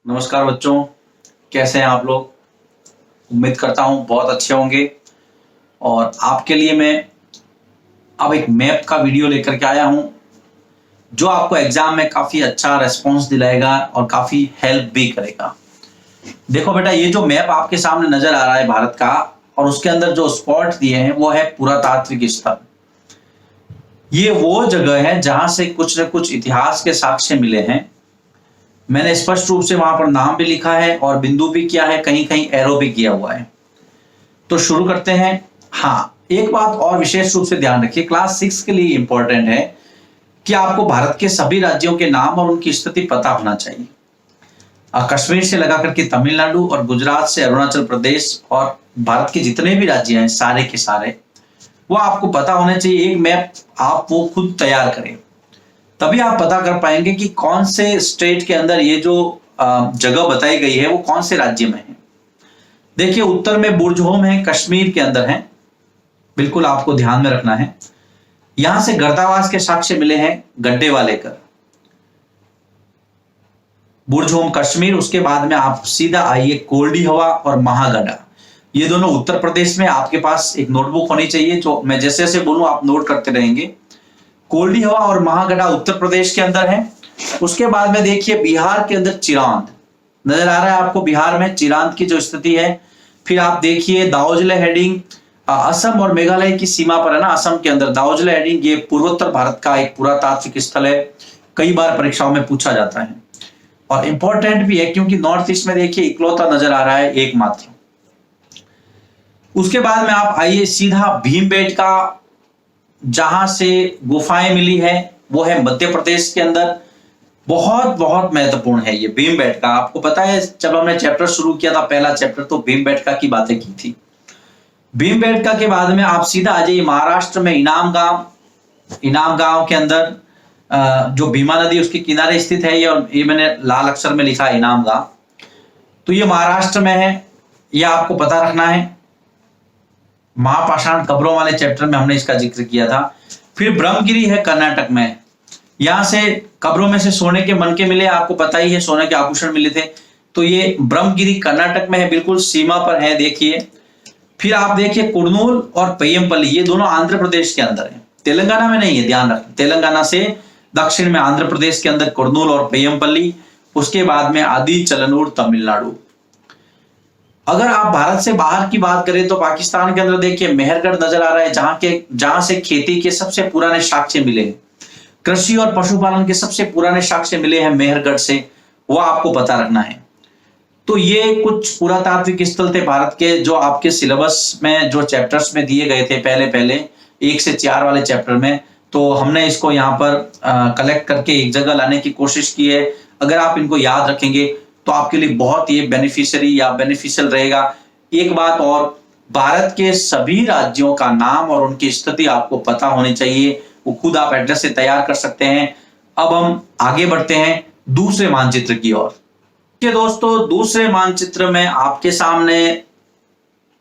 नमस्कार बच्चों, कैसे हैं आप लोग। उम्मीद करता हूं बहुत अच्छे होंगे। और आपके लिए मैं अब एक मैप का वीडियो लेकर के आया हूं जो आपको एग्जाम में काफी अच्छा रेस्पॉन्स दिलाएगा और काफी हेल्प भी करेगा। देखो बेटा, ये जो मैप आपके सामने नजर आ रहा है भारत का, और उसके अंदर जो स्पॉट दिए हैं वो है पुरातात्विक स्थल। ये वो जगह है जहां से कुछ न कुछ इतिहास के साक्ष्य मिले हैं। मैंने स्पष्ट रूप से वहां पर नाम भी लिखा है और बिंदु भी किया है, कहीं कहीं एरो भी किया हुआ है। तो शुरू करते हैं। हाँ, एक बात और विशेष रूप से ध्यान रखिए, क्लास 6 के लिए इंपॉर्टेंट है कि आपको भारत के सभी राज्यों के नाम और उनकी स्थिति पता होना चाहिए। कश्मीर से लगा करके तमिलनाडु और गुजरात से अरुणाचल प्रदेश और भारत के जितने भी राज्य हैं सारे के सारे, वो आपको पता होने चाहिए। एक मैप आप वो खुद तैयार करें, तभी आप पता कर पाएंगे कि कौन से स्टेट के अंदर ये जो जगह बताई गई है वो कौन से राज्य में है। देखिए, उत्तर में बुर्जहोम है, कश्मीर के अंदर है, बिल्कुल आपको ध्यान में रखना है। यहां से गर्दावास के साक्ष्य मिले हैं गड्ढे वाले कर, बुर्जहोम कश्मीर। उसके बाद में आप सीधा आइए कोल्डी हवा और महागढ़ा, ये दोनों उत्तर प्रदेश में। आपके पास एक नोटबुक होनी चाहिए, जो मैं जैसे जैसे बोलूं आप नोट करते रहेंगे। कोल्डी हवा और महागढ़ा उत्तर प्रदेश के अंदर है। उसके बाद में देखिए बिहार के अंदर चिरांद नजर आ रहा है आपको, बिहार में चिरांद की जो स्थिति है। फिर आप देखिए दाओजले हेडिंग, असम और मेघालय की सीमा पर है ना, असम के अंदर दाओजले हेडिंग, ये पूर्वोत्तर भारत का एक पुरातात्विक स्थल है, कई बार परीक्षाओं में पूछा जाता है और इंपॉर्टेंट भी है क्योंकि नॉर्थ ईस्ट में देखिए इकलौता नजर आ रहा है एकमात्र। उसके बाद में आप आइए सीधा भीमबेटका, जहां से गुफाएं मिली है वो है मध्य प्रदेश के अंदर। बहुत बहुत महत्वपूर्ण है ये भीमबेटका। आपको पता है जब हमने चैप्टर शुरू किया था, पहला चैप्टर, तो भीमबेटका की बातें की थी। भीमबेटका के बाद में आप सीधा आ जाइए महाराष्ट्र में इनाम गांव। इनाम गांव के अंदर जो भीमा नदी उसके किनारे स्थित है, ये मैंने लाल अक्षर में लिखा है इनाम गांव, तो ये महाराष्ट्र में है, यह आपको पता रखना है। महापाषाण कब्रों वाले चैप्टर में हमने इसका जिक्र किया था। फिर ब्रह्मगिरी है कर्नाटक में, यहां से कब्रों में से सोने के मनके मिले, आपको पता ही है, सोने के आभूषण मिले थे। तो ये ब्रह्मगिरी कर्नाटक में है, बिल्कुल सीमा पर है, देखिए। फिर आप देखिए कुर्नूल और पय्यमपल्ली, ये दोनों आंध्र प्रदेश के अंदर है, तेलंगाना में नहीं है, ध्यान रखें। तेलंगाना से दक्षिण में आंध्र प्रदेश के अंदर कुर्नूल और पय्यमपल्ली। उसके बाद में आदि चलनूर तमिलनाडु। अगर आप भारत से बाहर की बात करें तो पाकिस्तान के अंदर देखिए मेहरगढ़ नजर आ रहा है, जहां से खेती के सबसे पुराने साक्ष्य मिले हैं, कृषि और पशुपालन के सबसे पुराने साक्ष्य मिले हैं मेहरगढ़ से, वो आपको पता रखना है। तो ये कुछ पुरातात्विक स्थल थे भारत के, जो आपके सिलेबस में जो चैप्टर्स में दिए गए थे पहले पहले 1 से 4 वाले चैप्टर में। तो हमने इसको यहाँ पर कलेक्ट करके एक जगह लाने की कोशिश की है। अगर आप इनको याद रखेंगे तो आपके लिए बहुत ये बेनिफिशियरी या बेनिफिशियल रहेगा। एक बात और, भारत के सभी राज्यों का नाम और उनकी स्थिति आपको पता होनी चाहिए, वो खुद आप एड्रेस से तैयार कर सकते हैं। अब हम आगे बढ़ते हैं दूसरे मानचित्र की ओर। के दोस्तों, दूसरे मानचित्र में आपके सामने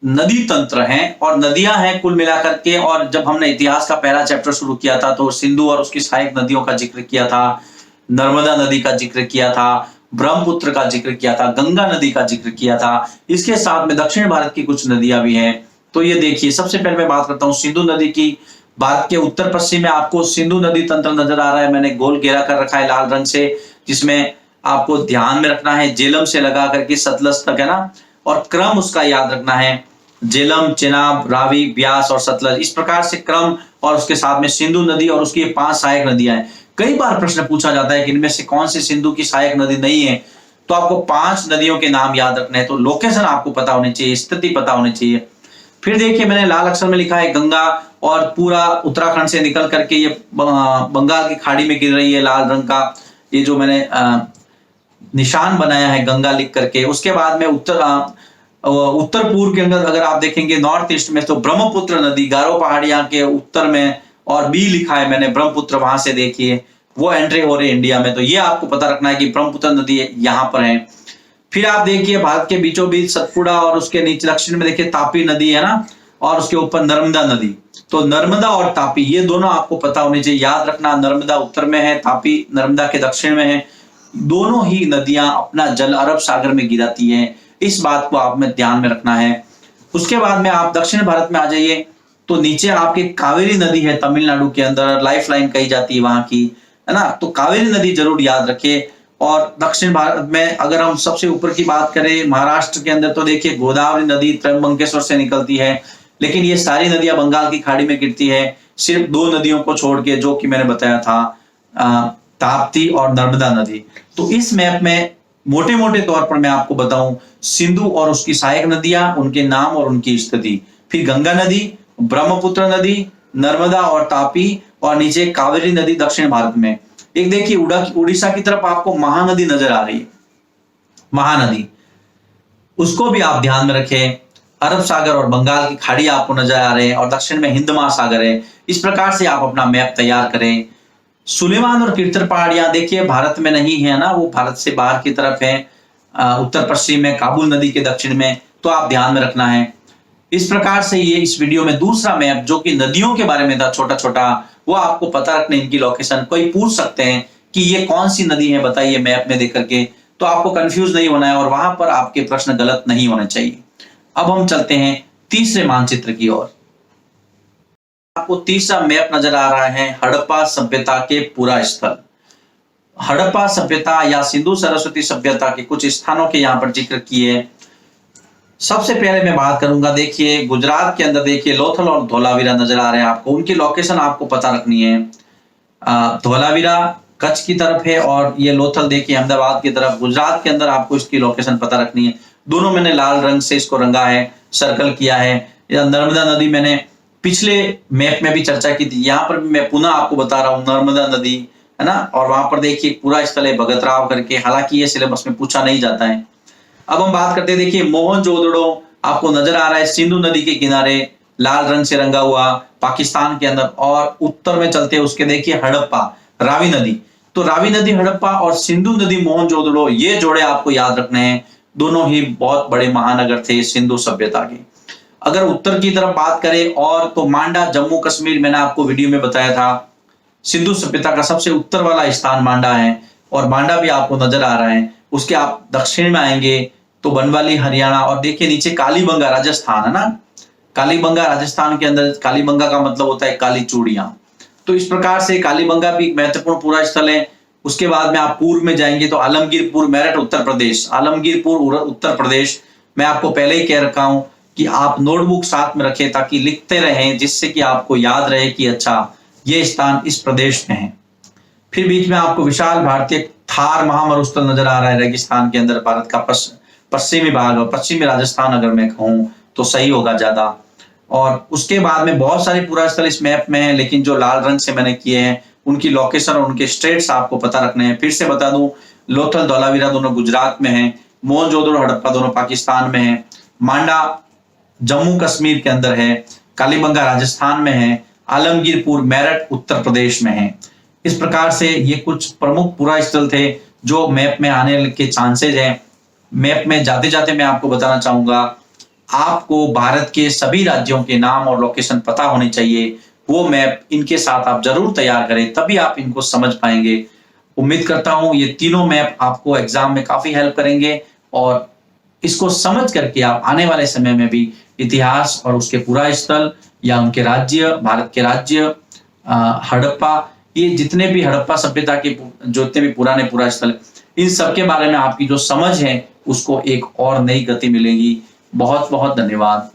नदी तंत्र हैं और नदियां हैं कुल मिलाकर के। और जब हमने इतिहास का पहला चैप्टर शुरू किया था तो सिंधु और उसकी सहायक नदियों का जिक्र किया था, नर्मदा नदी का जिक्र किया था, ब्रह्मपुत्र का जिक्र किया था, गंगा नदी का जिक्र किया था। इसके साथ में दक्षिण भारत की कुछ नदियां भी हैं। तो ये देखिए, सबसे पहले मैं बात करता हूं सिंधु नदी की। भारत के उत्तर पश्चिम में आपको सिंधु नदी तंत्र नजर आ रहा है, मैंने गोल घेरा कर रखा है लाल रंग से, जिसमें आपको ध्यान में रखना है जेलम से लगा करके सतलज तक, है ना, और क्रम उसका याद रखना है, जेलम, चेनाब, रावी, ब्यास और सतलज, इस प्रकार से क्रम। और उसके साथ में सिंधु नदी और उसकी 5 सहायक नदियां हैं। कई बार प्रश्न पूछा जाता है कि इनमें से कौन सी सिंधु की सहायक नदी नहीं है, तो आपको 5 नदियों के नाम याद रखने हैं। तो लोकेशन आपको पता होनी चाहिए, स्थिति पता होनी चाहिए। फिर देखिए मैंने लाल अक्षर में लिखा है गंगा, और पूरा उत्तराखंड से निकल करके ये बंगाल की खाड़ी में गिर रही है, लाल रंग का ये जो मैंने निशान बनाया है गंगा लिख करके। उसके बाद में उत्तर पूर्व के अंदर अगर आप देखेंगे नॉर्थ ईस्ट में, तो ब्रह्मपुत्र नदी गारो पहाड़ियां के उत्तर में, और बी लिखा है मैंने ब्रह्मपुत्र, वहां से देखिए वो एंट्री हो रही है इंडिया में। तो ये आपको पता रखना है कि ब्रह्मपुत्र नदी यहाँ पर है। फिर आप देखिए भारत के बीचों बीच सतपुड़ा, और उसके नीचे दक्षिण में देखिए तापी नदी है ना, और उसके ऊपर नर्मदा नदी। तो नर्मदा और तापी ये दोनों आपको पता होनी चाहिए, याद रखना। नर्मदा उत्तर में है, तापी नर्मदा के दक्षिण में है। दोनों ही नदियां अपना जल अरब सागर में गिराती हैं। इस बात को आप में ध्यान में रखना है। उसके बाद में आप दक्षिण भारत में आ जाइए, तो नीचे आपके कावेरी नदी है तमिलनाडु के अंदर, लाइफ लाइन कही जाती है वहां की, है ना। तो कावेरी नदी जरूर याद रखिए। और दक्षिण भारत में अगर हम सबसे ऊपर की बात करें, महाराष्ट्र के अंदर, तो देखिए गोदावरी नदी त्रयंबकेश्वर से निकलती है, लेकिन ये सारी नदियां बंगाल की खाड़ी में गिरती है, सिर्फ दो नदियों को छोड़ के, जो कि मैंने बताया था, ताप्ती और नर्मदा नदी। तो इस मैप में मोटे मोटे तौर पर मैं आपको बताऊं, सिंधु और उसकी सहायक नदियां, उनके नाम और उनकी स्थिति, फिर गंगा नदी, ब्रह्मपुत्र नदी, नर्मदा और तापी, और नीचे कावेरी नदी दक्षिण भारत में। एक देखिए उड़ीसा की तरफ आपको महानदी नजर आ रही है, महानदी, उसको भी आप ध्यान में रखें। अरब सागर और बंगाल की खाड़ी आपको नजर आ रहे हैं, और दक्षिण में हिंद महासागर है। इस प्रकार से आप अपना मैप तैयार करें। सुलेमान और कीर्तर पहाड़ियां देखिए भारत में नहीं है ना, वो भारत से बाहर की तरफ है, उत्तर पश्चिम में, काबुल नदी के दक्षिण में, तो आप ध्यान में रखना है। इस प्रकार से ये इस वीडियो में दूसरा मैप, जो कि नदियों के बारे में था छोटा छोटा, वो आपको पता रखने इनकी लोकेशन। कोई पूछ सकते हैं कि ये कौन सी नदी है बताइए मैप में देख करके, तो आपको कंफ्यूज नहीं होना है, और वहां पर आपके प्रश्न गलत नहीं होने चाहिए। अब हम चलते हैं तीसरे मानचित्र की ओर। आपको तीसरा मैप नजर आ रहा है, हड़प्पा सभ्यता के पूरा स्थल। हड़प्पा सभ्यता या सिंधु सरस्वती सभ्यता के कुछ स्थानों के यहाँ पर जिक्र किए। सबसे पहले मैं बात करूंगा, देखिए गुजरात के अंदर देखिए लोथल और धोलावीरा नजर आ रहे हैं आपको, उनकी लोकेशन आपको पता रखनी है। धोलावीरा कच्छ की तरफ है, और ये लोथल देखिए अहमदाबाद की तरफ, गुजरात के अंदर आपको इसकी लोकेशन पता रखनी है। दोनों मैंने लाल रंग से इसको रंगा है, सर्कल किया है। नर्मदा नदी मैंने पिछले मैप में भी चर्चा की थी, यहाँ पर भी मैं पुनः आपको बता रहा हूँ, नर्मदा नदी, है ना। और वहां पर देखिए पूरा स्थल है भगतराव करके, हालांकि ये सिलेबस में पूछा नहीं जाता है। अब हम बात करते हैं, देखिए मोहनजोदड़ो आपको नजर आ रहा है सिंधु नदी के किनारे, लाल रंग से रंगा हुआ, पाकिस्तान के अंदर। और उत्तर में चलते हैं उसके, देखिए हड़प्पा, रावी नदी। तो रावी नदी, हड़प्पा और सिंधु नदी, मोहनजोदड़ो, ये जोड़े आपको याद रखने हैं। दोनों ही बहुत बड़े महानगर थे सिंधु सभ्यता के। अगर उत्तर की तरफ बात करें और, तो मांडा जम्मू कश्मीर, मैंने आपको वीडियो में बताया था, सिंधु सभ्यता का सबसे उत्तर वाला स्थान मांडा है, और मांडा भी आपको नजर आ रहा है। उसके आप दक्षिण में आएंगे तो बनवाली हरियाणा, और देखिए नीचे कालीबंगा राजस्थान, है ना। कालीबंगा राजस्थान के अंदर, कालीबंगा का मतलब होता है काली चूड़ियां। तो इस प्रकार से कालीबंगा भी एक महत्वपूर्ण पूरा स्थल है। उसके बाद में आप पूर्व में जाएंगे तो आलमगीरपुर, मेरठ उत्तर प्रदेश, आलमगीरपुर उत्तर प्रदेश। मैं आपको पहले ही कह रखा हूं कि आप नोटबुक साथ में रखें ताकि लिखते रहें, जिससे कि आपको याद रहे कि अच्छा ये स्थान इस प्रदेश में है। फिर बीच में आपको विशाल भारतीय थार महामरुस्थल नजर आ रहा है, रेगिस्तान के अंदर, भारत का पश्चिमी भाग, और पश्चिमी राजस्थान अगर मैं कहूँ तो सही होगा ज्यादा। और उसके बाद में बहुत सारे पूरा स्थल इस मैप में है, लेकिन जो लाल रंग से मैंने किए हैं उनकी लोकेशन और उनके स्टेट्स आपको पता रखने हैं। फिर से बता दूं, लोथल धौलावीरा दोनों गुजरात में है, मोहनजोदड़ो हड़प्पा दोनों पाकिस्तान में है, मांडा जम्मू कश्मीर के अंदर है, कालीबंगा राजस्थान में है, आलमगीरपुर मेरठ उत्तर प्रदेश में है। इस प्रकार से ये कुछ प्रमुख पूरा स्थल थे जो मैप में आने के चांसेज हैं। मैप में जाते जाते मैं आपको बताना चाहूंगा, आपको भारत के सभी राज्यों के नाम और लोकेशन पता होनी चाहिए। वो मैप इनके साथ आप जरूर तैयार करें, तभी आप इनको समझ पाएंगे। उम्मीद करता हूं ये तीनों मैप आपको एग्जाम में काफी हेल्प करेंगे, और इसको समझ करके आप आने वाले समय में भी इतिहास और उसके पूरा स्थल या उनके राज्य, भारत के राज्य, हड़प्पा, ये जितने भी हड़प्पा सभ्यता के जितने भी पुराने पूरा स्थल, इन सब के बारे में आपकी जो समझ है उसको एक और नई गति मिलेगी। बहुत बहुत धन्यवाद।